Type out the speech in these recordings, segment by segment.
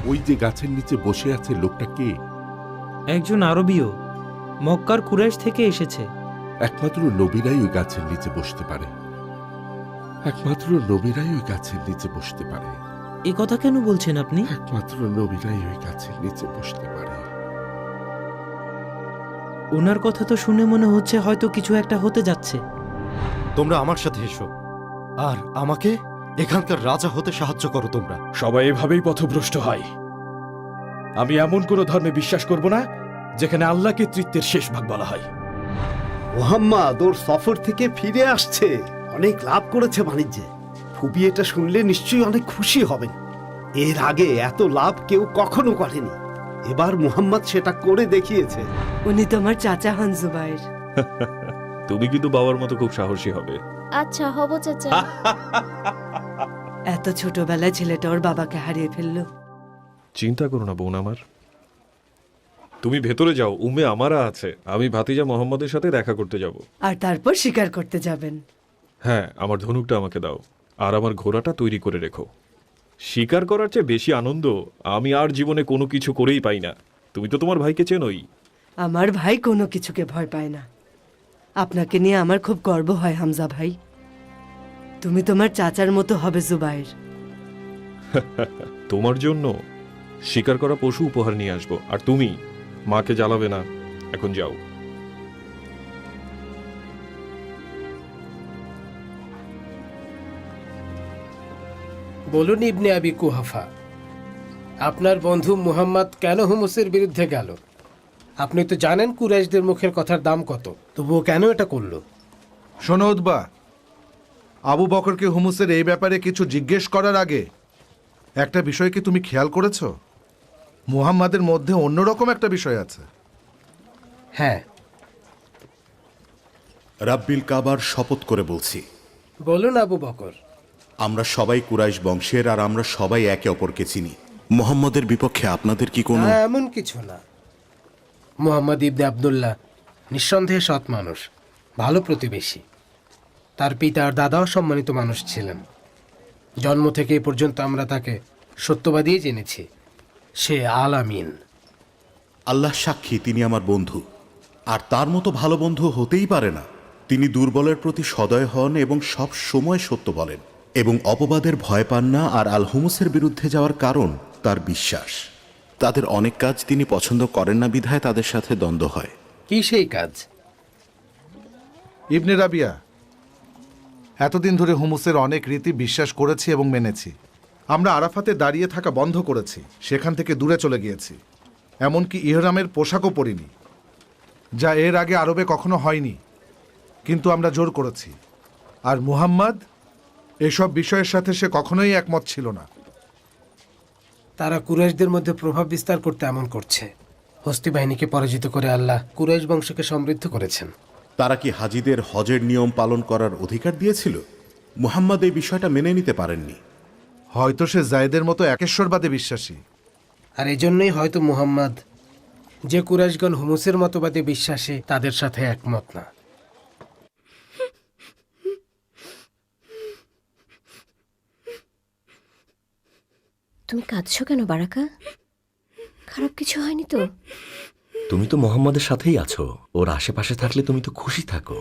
ওই যে গাছের নিচে বসে আছে লোকটা কে? একজন আরবীয়, মক্কার কুরাইশ থেকে এসেছে। একমাত্র নবীরাই ওই গাছের নিচে বসতে পারে। একমাত্র নবীরাই ওই গাছের নিচে বসতে পারে। এ কথা কেন বলছেন আপনি? একমাত্র নবীরাই ওই গাছের নিচে বসতে পারে। ওনার কথা তো শুনে মনে হচ্ছে হয়তো কিছু একটা হতে যাচ্ছে। তোমরা আমার সাথে এসো আর আমাকে এখানকার রাজা হতে সাহায্য করো। তোমরা সবাই এভাবেই পথভ্রষ্ট হয়। আমি এমন কোন ধর্মে বিশ্বাস করব না যেখানে আল্লাহকে তৃতীয়ের শেষ ভাগ বলা হয়। মুহাম্মদ ওর সফর থেকে ফিরে আসছে, অনেক লাভ করেছে বাণিজ্যে। ফুবি এটা শুনলে নিশ্চয়ই অনেক খুশি হবেন। এর আগে এত লাভ কেউ কখনো করেনি। এবার মুহাম্মদ সেটা করে দেখিয়েছে। উনি তোমার চাচা হন জুবাইর। তুমি কিন্তু বাবার মতো খুব সাহসী হবে। আচ্ছা হব চাচা। এত ছোটবেলায় ছেলেটা ওর বাবাকে হারিয়ে ফেললো। চিন্তা করো না বোন আমার, তুমি ভেতরে যাও, উম্মে আমারা আছে। আমি ভাতিজা মোহাম্মদের সাথে দেখা করতে যাব। আর তারপর শিকার করতে যাবেন। হ্যাঁ, আমার ধনুকটা আমাকে দাও আর আমার ঘোড়াটা তৈরি করে রেখো। শিকার করার চেয়ে বেশি আনন্দ আমি আর জীবনে কোনো কিছু করেই পাই না। তুমি তো তোমার ভাইকে চেনোই। আমার ভাই কোনো কিছুকে ভয় পায় না। আপনাকে নিয়ে আমার খুব গর্ব হয় হামজা ভাই। তুমি তোমার চাচার মতো হবে জুবাইর। তোমার জন্য শিকার করা পশু উপহার নিয়ে আসবো, আর তুমি মাকে জ্বালাবে না। এখন যাও। বলুন ইবনে আবি কুহাফা, আপনার বন্ধু মুহাম্মদ কেন হুমুসের বিরুদ্ধে গেল? আপনি তো জানেন কুরাইশদের মুখের কথার দাম কত, তবুও কেন এটা করলো? শোনো উতবা, আবু বকরকে হুমুসের এই ব্যাপারে কিছু জিজ্ঞেস করার আগে একটা বিষয় কি তুমি খেয়াল করেছ? মুহাম্মাদের মধ্যে অন্যরকম একটা বিষয় আছে। হ্যাঁ। রাব্বিল কাবার শপথ করে বলছি, বলুন আবু বকর। আমরা সবাই কুরাইশ বংশের আর আমরা সবাই একে অপরকে চিনি। মুহাম্মদের বিপক্ষে আপনাদের কি কোনো? না, এমন কিছু না। মুহাম্মদ ইবনে আবদুল্লাহ নিঃসন্দেহে সৎ মানুষ, ভালো প্রতিবেশী। তার পিতা আর দাদাও সম্মানিত মানুষ ছিলেন। জন্ম থেকে এ পর্যন্ত আমরা তাকে সত্যবাদী জেনেছি। সে আল আমিন। আল্লাহ সাক্ষী, তিনি আমার বন্ধু, আর তার মতো ভালো বন্ধু হতেই পারে না। তিনি দুর্বলের প্রতি সদয় হন এবং সব সময় সত্য বলেন এবং অপবাদের ভয় পান না। আর আল হুমুসের বিরুদ্ধে যাওয়ার কারণ তার বিশ্বাস। তাদের অনেক কাজ তিনি পছন্দ করেন না, বিধায় তাদের সাথে দ্বন্দ্ব হয়। কি সেই কাজ? ইবনে রাবিয়া, এতদিন ধরে হুমুসের অনেক রীতি বিশ্বাস করেছি এবং মেনেছি। আমরা আরাফাতে দাঁড়িয়ে থাকা বন্ধ করেছি, সেখান থেকে দূরে চলে গিয়েছি। এমনকি ইহরামের পোশাকও পরিনি, যা এর আগে আরবে কখনো হয়নি, কিন্তু আমরা জোর করেছি। আর মুহাম্মদ এসব বিষয়ের সাথে সে কখনোই একমত ছিল না। তারা কুরাইশদের মধ্যে প্রভাব বিস্তার করতে এমন করছে। হস্তি বাহিনীকে পরাজিত করে আল্লাহ কুরাইশ বংশকে সমৃদ্ধ করেছেন। তারা কি হাজিদের হজের নিয়ম পালন করার অধিকার দিয়েছিল? মুহাম্মদ এই বিষয়টা মেনে নিতে পারেননি। হয়তো সে জায়েদের মতো একেশ্বরবাদে বিশ্বাসী। আর এজন্যই হয়তো মুহাম্মদ, যে কুরাইশগণ হুমুসের মতবাদে বিশ্বাসী, তাদের সাথে একমত না। তুমি কাঁদছো কেন বারাকা? খারাপ কিছু হয়নি তো? তুমি তো মোহাম্মদের সাথেই আছো, ওর আশেপাশে থাকলে তুমি তো খুশি থাকো।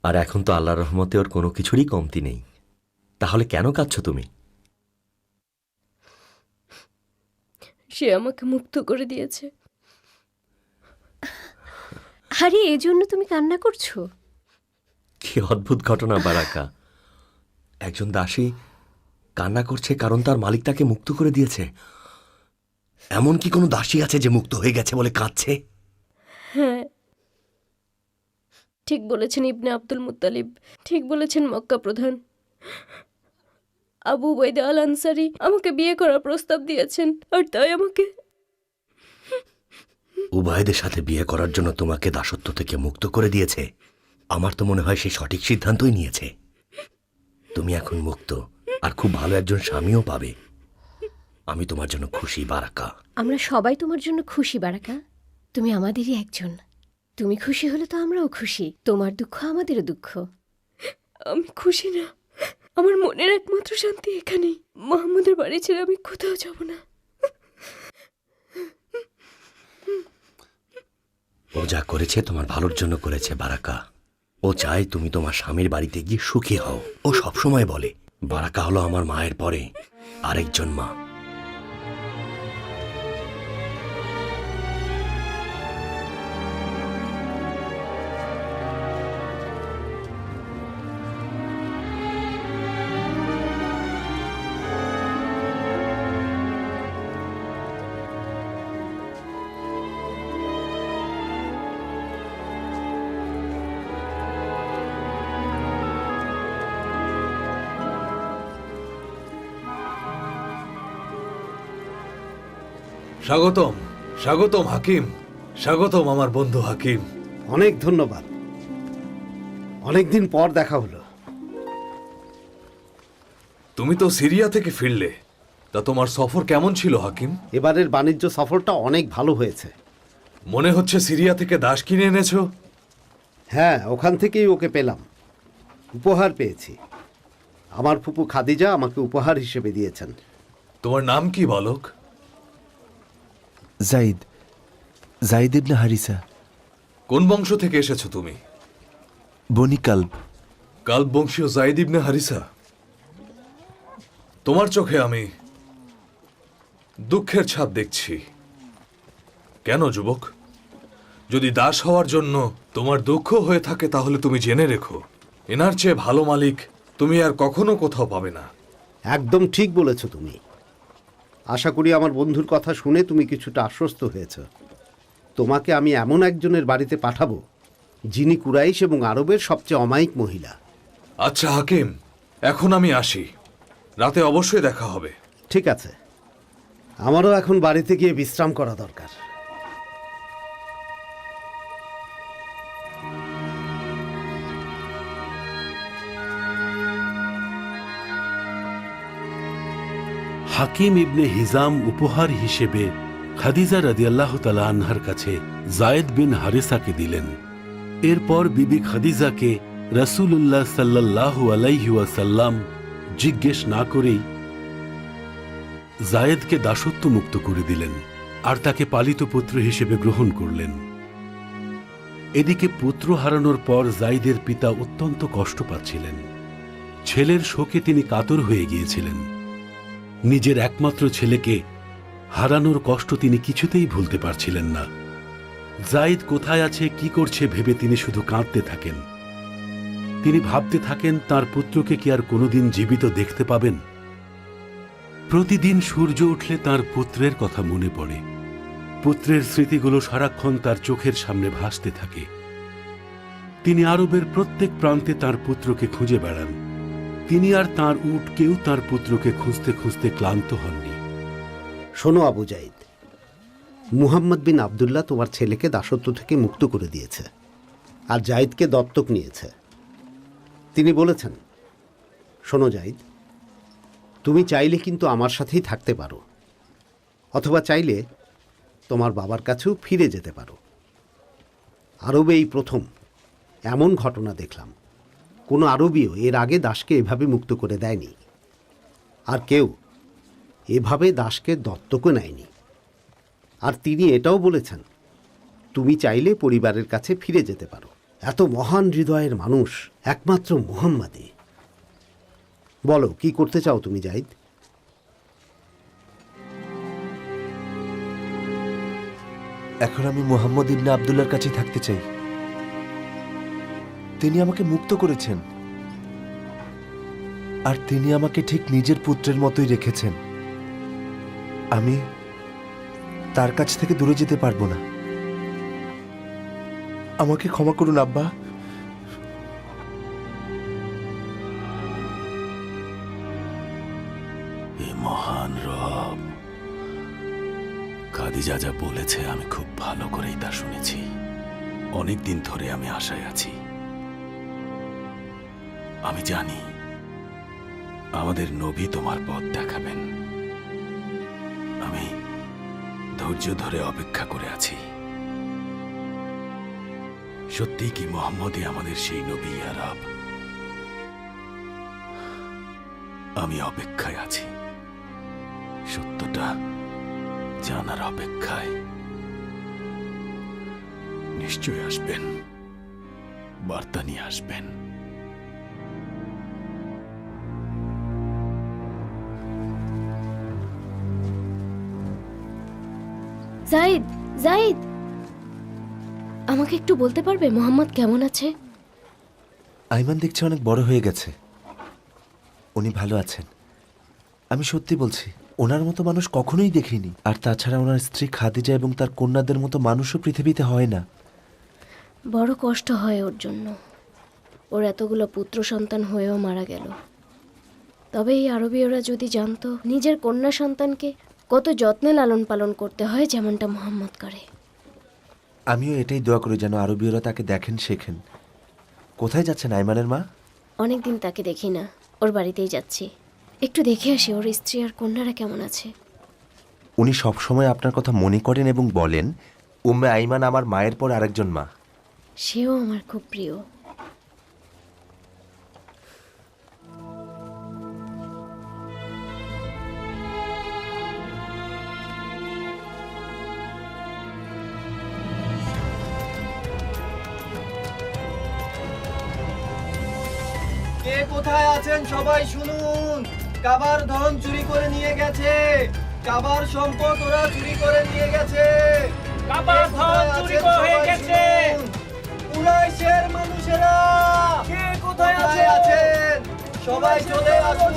আর এখন তো আল্লাহর রহমতে ওর কোনো কিছুরই কমতি নেই। তাহলে কেন কাঁদছো তুমি? সে আমাকে মুক্ত করে দিয়েছে। আরে এজন্য তুমি কান্না করছো? কি অদ্ভুত ঘটনা বারাকা! একজন দাসী কান্না করছে কারণ তার মালিক তাকে মুক্ত করে দিয়েছে। এমন কি কোনো দাসী আছে যে মুক্ত হয়ে গেছে বলে কাঁদছে? হ্যাঁ, ঠিক বলেছেন ইবনে আব্দুল মুত্তালিব, ঠিক বলেছেন মক্কা প্রধান। আবু উবাইদা আল আনসারী আমাকে বিয়ে করার প্রস্তাব দিয়েছেন, আর তাই আমাকে উবাইদের সাথে বিয়ে করার জন্য তোমাকে দাসত্ব থেকে মুক্ত করে দিয়েছে। আমার তো মনে হয় সে সঠিক সিদ্ধান্তই নিয়েছে। তুমি এখন মুক্ত, আর খুব ভালো একজন স্বামীও পাবে। আমি তোমার জন্য খুশি বারাকা। আমরা সবাই তোমার জন্য খুশি বারাকা। তুমি আমাদেরই একজন। তুমি খুশি হলে তো আমরাও খুশি। তোমার দুঃখ আমাদেরও দুঃখ। আমি খুশি না। আমার মনের একমাত্র শান্তি এখানেই। মোহাম্মদের বাড়ি ছেড়ে আমি কোথাও যাব না। ও যা করেছে তোমার ভালোর জন্য করেছে বারাকা। ও চায় তুমি তোমার স্বামীর বাড়িতে গিয়ে সুখী হও। ও সবসময় বলে বারাকা হলো আমার মায়ের পরে আরেকজন মা। স্বাগতম, স্বাগতম হাকিম, স্বাগতম আমার বন্ধু হাকিম। অনেক ধন্যবাদ, অনেকদিন পর দেখা হলো। তুমি তো সিরিয়া থেকে ফিরলে, তা তোমার সফর কেমন ছিল হাকিম? এবারের বাণিজ্য সফরটা অনেক ভালো হয়েছে। মনে হচ্ছে সিরিয়া থেকে দাস কিনে এনেছো। হ্যাঁ, ওখান থেকেই ওকে পেলাম, উপহার পেয়েছি। আমার ফুপু খাদিজা আমাকে উপহার হিসেবে দিয়েছেন। তোমার নাম কি বালক? জাইদ, জাইদ ইবনে হারিসা। কোন বংশ থেকে এসেছো তুমি? বনি কালব। কালব বংশীয় জাইদ ইবনে হারিসা। তোমার চোখে আমি দুঃখের ছাপ দেখছি। কেন যুবক? যদি দাস হওয়ার জন্য তোমার দুঃখ হয়ে থাকে তাহলে তুমি জেনে রেখো, এনার চেয়ে ভালো মালিক তুমি আর কখনো কোথাও পাবে না। একদম ঠিক বলেছ তুমি। আশা করি আমার বন্ধুর কথা শুনে তুমি কিছুটা আশ্বস্ত হয়েছ। তোমাকে আমি এমন একজনের বাড়িতে পাঠাবো যিনি কুরাইশ এবং আরবের সবচেয়ে অমায়িক মহিলা। আচ্ছা হাকিম, এখন আমি আসি, রাতে অবশ্যই দেখা হবে। ঠিক আছে, আমারও এখন বাড়িতে গিয়ে বিশ্রাম করা দরকার। হাকিম ইবনে হিজাম উপহার হিসেবে খাদিজা রাদিয়াল্লাহু তাআলা আনহার কাছে জায়েদ বিন হারিসাকে দিলেন। এরপর বিবি খাদিজাকে রাসূলুল্লাহ সাল্লাল্লাহু আলাইহি ওয়াসাল্লাম জিজ্ঞেস না করেই জায়েদকে দাসত্ব মুক্ত করে দিলেন আর তাকে পালিত পুত্র হিসেবে গ্রহণ করলেন। এদিকে পুত্র হারানোর পর জাইদের পিতা অত্যন্ত কষ্ট পাচ্ছিলেন। ছেলের শোকে তিনি কাতর হয়ে গিয়েছিলেন। নিজের একমাত্র ছেলেকে হারানোর কষ্ট তিনি কিছুতেই ভুলতে পারছিলেন না। জাইদ কোথায় আছে, কি করছে ভেবে তিনি শুধু কাঁদতে থাকেন। তিনি ভাবতে থাকেন তার পুত্রকে কি আর কোনোদিন জীবিত দেখতে পাবেন। প্রতিদিন সূর্য উঠলে তার পুত্রের কথা মনে পড়ে। পুত্রের স্মৃতিগুলো সারাক্ষণ তার চোখের সামনে ভাসতে থাকে। তিনি আরবের প্রত্যেক প্রান্তে তার পুত্রকে খুঁজে বেড়ান। তিনি আর তার উট কেউ তার পুত্রকে খুঁজতে খুঁজতে ক্লান্ত হননি। শোনো আবু জাইদ, মুহাম্মদ বিন আবদুল্লাহ তোমার ছেলেকে দাসত্ব থেকে মুক্ত করে দিয়েছে আর জাইদকে দত্তক নিয়েছে। তিনি বলেছেন, শোনো জাইদ, তুমি চাইলে কিন্তু আমার সাথেই থাকতে পারো, অথবা চাইলে তোমার বাবার কাছেও ফিরে যেতে পারো। আরবে এই প্রথম এমন ঘটনা দেখলাম, কোনো আরবীয় এর আগে দাসকে এভাবে মুক্ত করে দেয়নি, আর কেউ এভাবে দাসকে দত্তকও নেয়নি। আর তিনি এটাও বলেছেন, তুমি চাইলে পরিবারের কাছে ফিরে যেতে পারো। এত মহান হৃদয়ের মানুষ একমাত্র মুহাম্মাদই। বলো, কি করতে চাও তুমি জাইদ? এখন আমি মুহাম্মদ ইবনে আবদুল্লাহর কাছে থাকতে চাই। তিনি আমাকে মুক্ত করেছেন আর তিনি আমাকে ঠিক নিজের পুত্রের মতোই রেখেছেন। আমি তার কাছ থেকে দূরে যেতে পারবো না। আমাকে ক্ষমা করুন আব্বা। এ মহান রব, খাদিজা যা বলেছে আমি খুব ভালো করেই তা শুনেছি। অনেক দিন ধরে আমি আশায় আছি। আমি জানি আমাদের নবী তোমার পথ দেখাবেন। আমি ধৈর্য ধরে অপেক্ষা করে আছি। সত্যি কি মুহাম্মদই আমাদের সেই নবী ইয়া রব? আমি অপেক্ষায় আছি, সত্যটা জানার অপেক্ষায়। নিশ্চয় আসবেন, বার্তা নিয়ে আসবেন। জাহিদ, জাহিদ, আমাকে একটু বলতে পারবে মোহাম্মদ কেমন আছে? আইমান দেখছি অনেক বড় হয়ে গেছে। উনি ভালো আছেন। আমি সত্যি বলছি, ওনার মতো মানুষ কখনোই দেখিনি। আর তাছাড়া ওনার স্ত্রী খাদিজা এবং তার কন্যাদের মতো মানুষও পৃথিবীতে হয় না। বড় কষ্ট হয় ওর জন্য। ওর এতগুলো পুত্র সন্তান হয়েও মারা গেল। তবে এই আরবীয়রা যদি জানতো নিজের কন্যা সন্তানকে কত যত্নে লালন পালন করতে হয়, যেমনটা মোহাম্মদ করে। আমিও এটাই দোয়া করি যেন আরবীয়রা তাকে দেখেন, শেখেন। কোথায় যাচ্ছেন আইমানের মা? অনেকদিন তাকে দেখি না, ওর বাড়িতেই যাচ্ছি। একটু দেখে আসি ওর স্ত্রী আর কন্যারা কেমন আছে। উনি সবসময় আপনার কথা মনে করেন এবং বলেন, উম্মে আইমান আমার মায়ের পর আরেকজন মা। সেও আমার খুব প্রিয়। কে কোথায় আছেন সবাই শুনুন। কাবার ধন চুরি করে নিয়ে গেছে। কাবার সম্পদ ওরা চুরি করে নিয়ে গেছে। কাবার ধন চুরি হয়ে গেছে। কুরাইশের মানুষেরা কে কোথায় আছেন সবাই চলে আসুন।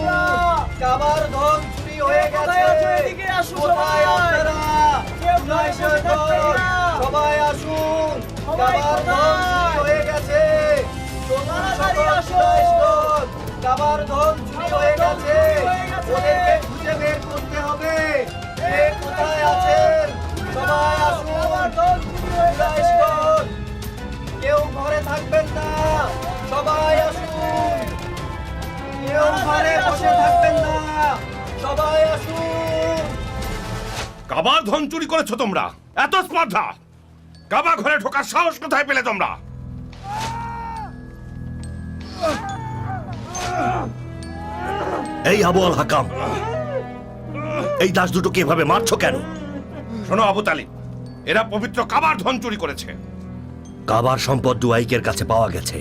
কাবার ধন চুরি হয়ে গেছে। এদিকে আসুন কোথায় আপনারা? কুরাইশের দল সবাই আসুন। কাবার ধন চুরি হয়ে গেছে। কাবার ধন চুরি হয়ে গেছে। ওদেরকে খুঁজে বের করতে হবে। কে কোথায় আছেন সবাই আসুন। কেউ ঘরে থাকবেন না, সবাই আসুন। কেউ ঘরে বসে থাকবেন না, সবাই আসুন। কাবার ধন চুরি করেছো তোমরা? এত স্পর্ধা! কাবা ঘরে ঢোকার সাহস কোথায় পেলে তোমরা? এই আবু আল হাকাম, এই দাস দুটোকে এভাবে মারছো কেন? শোনো আবু তালিব, এরা পবিত্র কাবার ধন চুরি করেছে। কাবার সম্পদ দুয়াইকের কাছে পাওয়া গেছে।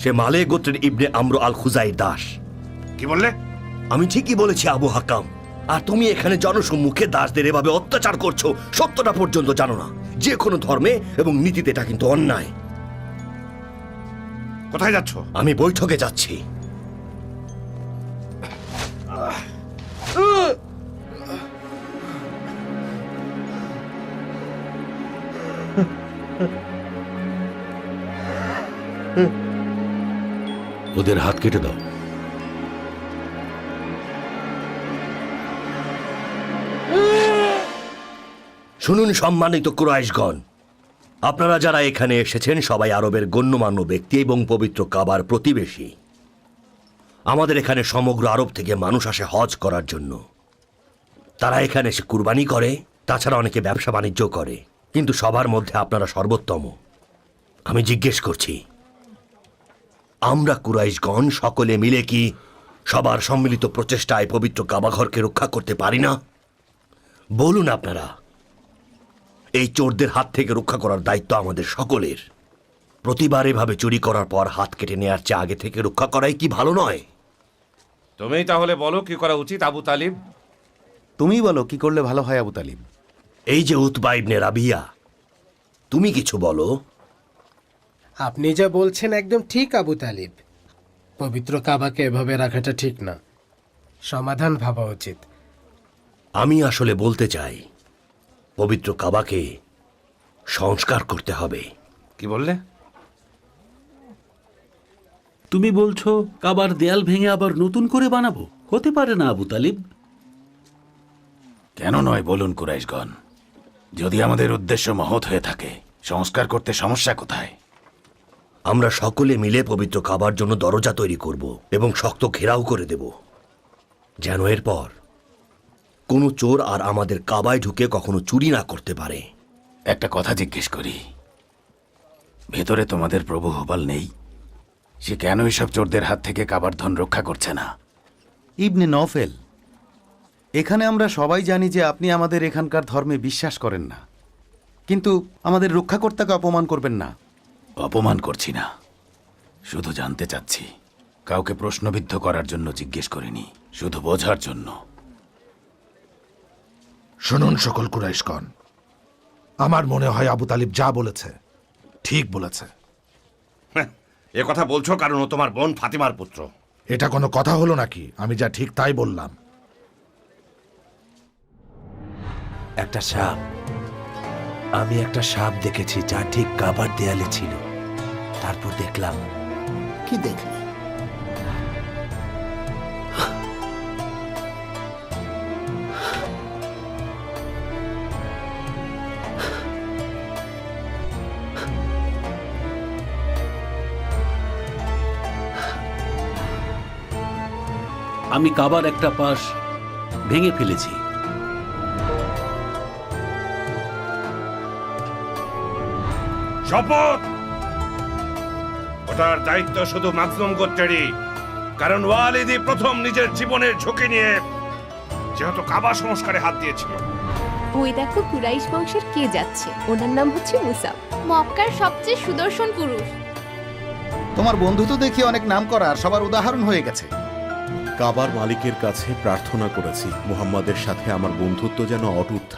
সে মালে গোত্রের ইবনে আমর আল খুজাইর দাস। কি বললে? আমি ঠিকই বলেছি আবু হাকাম। আর তুমি এখানে জনসম্মুখে দাসদের এভাবে অত্যাচার করছো, সত্যটা পর্যন্ত জানো না। যে কোনো ধর্মে এবং নীতিতে এটা কিন্তু অন্যায়। কোথায় যাচ্ছ? আমি বৈঠকে যাচ্ছি। ওদের হাত কেটে দাও। শুনুন সম্মানিত কুরাইশগণ, আপনারা যারা এখানে এসেছেন সবাই আরবের গণ্যমান্য ব্যক্তি এবং পবিত্র কাবার প্রতিবেশী। আমাদের এখানে সমগ্র আরব থেকে মানুষ আসে হজ করার জন্য। তারা এখানে এসে কুরবানি করে, তাছাড়া অনেকে ব্যবসা বাণিজ্য করে, কিন্তু সবার মধ্যে আপনারা সর্বোত্তম। আমি জিজ্ঞেস করছি, আমরা কুরাইশগণ সকলে মিলে কি সবার সম্মিলিত প্রচেষ্টায় পবিত্র কাবাঘরকে রক্ষা করতে পারি না? বলুন আপনারা। এই চোরদের হাত থেকে রক্ষা করার দায়িত্ব আমাদের সকলের। প্রতিবার এভাবে চুরি করার পর হাত কেটে নেওয়ার চেয়ে আগে থেকে রক্ষা করাই কি ভালো নয়? তুমি তাহলে বলো কি করা উচিত আবু তালিব? তুমিই বলো কি করলে ভালো হয় আবু তালিব। এই যে উতবা ইবনে রাবিয়া, তুমি কিছু বলো। আপনি যা বলছেন একদম ঠিক আবু তালিব। পবিত্র কাবাকে এভাবে রাখাটা ঠিক না, সমাধান ভাবা উচিত। আমি আসলে বলতে চাই, পবিত্র কাবাকে সংস্কার করতে হবে। কি বললে? তুমি বলছো কাবার দেয়াল ভেঙে আবার নতুন করে বানাবো? হতে পারে না আবু তালিব। কেন নয় বলুন কুরাইশগণ। যদি আমাদের উদ্দেশ্য মহৎ হয়ে থাকে, সংস্কার করতে সমস্যা কোথায়? আমরা সকলে মিলে পবিত্র কাবার জন্য দরজা তৈরি করব এবং শক্ত ঘেরাও করে দেব, যেন এরপর কোনো চোর আর আমাদের কাবায় ঢুকে কখনো চুরি না করতে পারে। একটা কথা জিজ্ঞেস করি, ভেতরে তোমাদের প্রভু হুবাল নেই? সে কেন এসব চোরদের হাত থেকে কাবার ধন রক্ষা করছে না? ইবনে নফেল, এখানে আমরা সবাই জানি যে আপনি আমাদের এখানকার ধর্মে বিশ্বাস করেন না। কিন্তু আমাদের রক্ষাকর্তাকে অপমান করবেন না। অপমান করছি না, শুধু জানতে চাচ্ছি। কাউকে প্রশ্নবিদ্ধ করার জন্য জিজ্ঞেস করিনি, শুধু বোঝার জন্য। শুনুন সকল কুরাইশগণ, আমার মনে হয় আবু তালিব যা বলেছে ঠিক বলেছে। এ কথা বলছো কারণ ও তোমার বোন ফাতিমার পুত্র। এটা কোনো কথা হলো নাকি? আমি যা ঠিক তাই বললাম। একটা সাপ, আমি একটা সাপ দেখেছি যা ঠিক কাবার দেয়ালে ছিল। তারপর দেখলাম। কি দেখলি? আমি কাবার একটা পাশ ভেঙে ফেলেছি। শপথ, ওটার দায়িত্ব শুধু মাকজুম গোত্রেরই, কারণ ওয়ালিদি প্রথম নিজের জীবনের ঝুঁকি নিয়ে যেহেতু কাবা সংস্কারে হাত দিয়েছিল। ওই দেখো কুরাইশ বংশের কে যাচ্ছে, ওনার নাম হচ্ছে মুসা, মক্কার সবচেয়ে সুদর্শন পুরুষ। তোমার বন্ধু তো দেখি অনেক নাম করা, আর সবার উদাহরণ হয়ে গেছে। কাবার মালিকের কাছে প্রার্থনা করেছি মুহাম্মাদের সাথে আমার বন্ধুত্ব যেন অটুট থাকে।